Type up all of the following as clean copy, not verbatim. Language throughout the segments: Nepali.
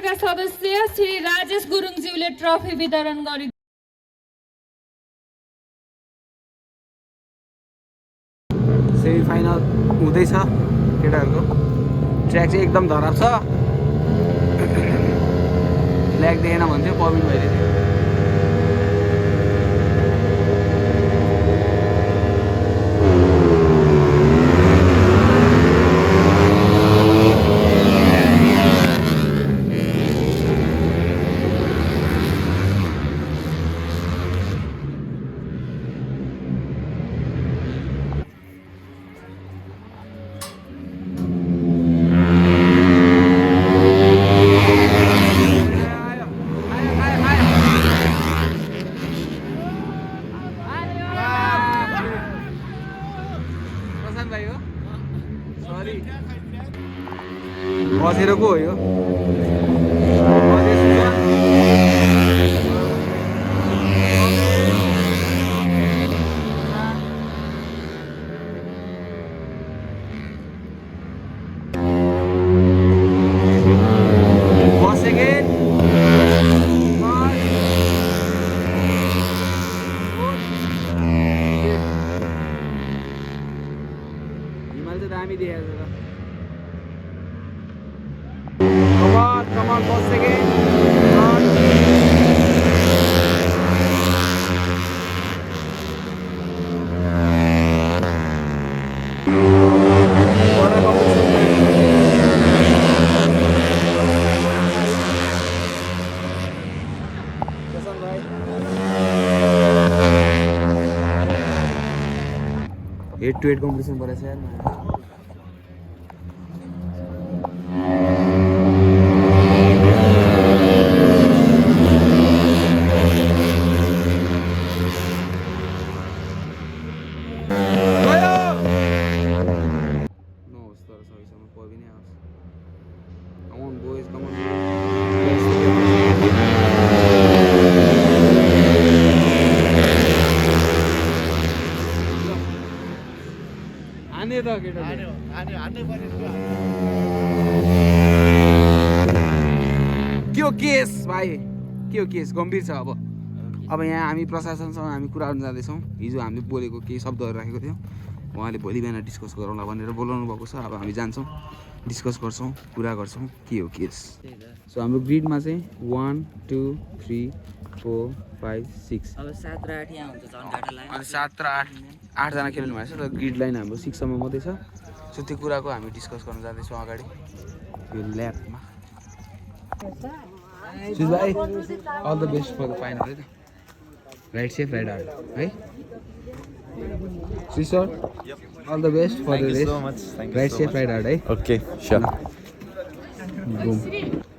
समितिका सदस्य श्री राजेश गुरुङज्यूले ट्रफी वितरण गरे। सेमी फाइनल हुँदैछ केटाहरूको। ट्र्याक चाहिँ एकदम धराप छ। ल्याग देखेन भने चाहिँ पबिन भइदियो थियो। बसेर को हो यो? हिमाल चाहिँ दामी देखाएको छ। Come on, boss again. Eight to eight competition पर है यार। के हो केस भाइ? के हो केस? गम्भीर छ। अब यहाँ हामी प्रशासनसँग हामी कुरा गर्न जाँदैछौँ। हिजो हामीले बोलेको केही शब्दहरू राखेको थियौँ। उहाँले भोलि बिहान डिस्कस गरौँला भनेर बोलाउनु भएको छ। अब हामी जान्छौँ, डिस्कस गर्छौँ, कुरा गर्छौँ के हो केस। सो हाम्रो ग्रिडमा चाहिँ 1 2 3 4 5 6 अब 7 र 8 यहाँ हुन्छ झन् घाटा लाइन। अनि 7 र 8 जना खेल्नु भएको छ। तर ग्रिड लाइन हाम्रो 6 सम्म मात्रै छ। सो त्यो कुराको हामी डिस्कस गर्न जाँदैछौँ अगाडि यो ल्याबमा। सुज भाइ all the best for the final है त। राइट सेफ राइट हार्ड है। Suj sir all the best for the race. Ride safe ride hard है। Okay sure. Boom.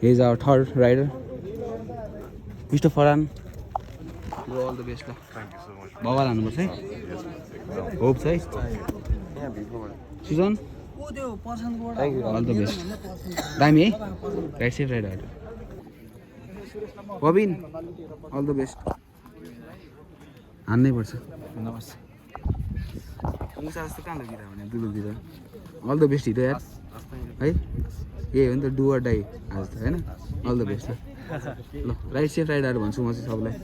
He is our third rider. Mr. Farhan, you all the best. Thank you so much. Bawal haनुपर्छ है। होप छ है। Sujan Thank you. all the best. दामी है। Right safe ride hard. बबिन all the best. हान्नै पर्छ। नमस्ते। मुसा जस्तो कहाँ लगिरह भने दुलोतिर। all the best हिँड्यो यार है। यही हो नि त डु अर डाई आज त हैन। अल द बेस्ट ल। राइट सेफ राइट हार्ड भन्छु म चाहिँ सबलाई।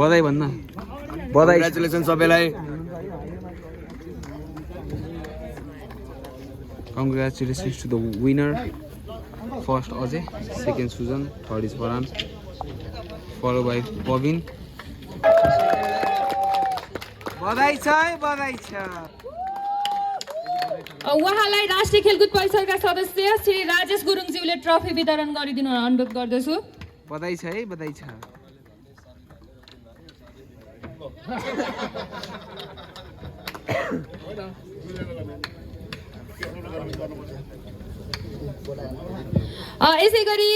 बधाई भन्न बधाई कङ्ग्रेचुलेसन सबैलाई Congratulations to the winner. First Ajay, second Susan, third is Farhan, followed by Bobin. बधाई छ है बधाई छ उहाँलाई राष्ट्रिय खेलकुद परिषदका सदस्य श्री राजेश गुरुङज्यूले ट्रफी वितरण गरिदिनु अनुरोध गर्दछु बधाई छ है बधाई छ यसै गरी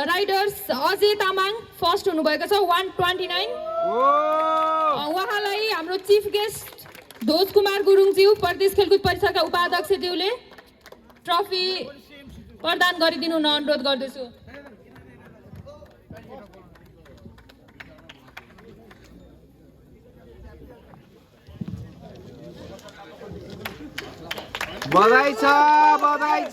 राइडर्स अजय तामाङ फर्स्ट हुनुभएको छ 129 उहाँलाई हाम्रो चिफ गेस्ट ध्वज कुमार गुरुङज्यू प्रदेश खेलकुद परिषदका उपाध्यक्षज्यूले ट्रफी प्रदान गरिदिनु हुन अनुरोध गर्दछु बधाई छ बधाई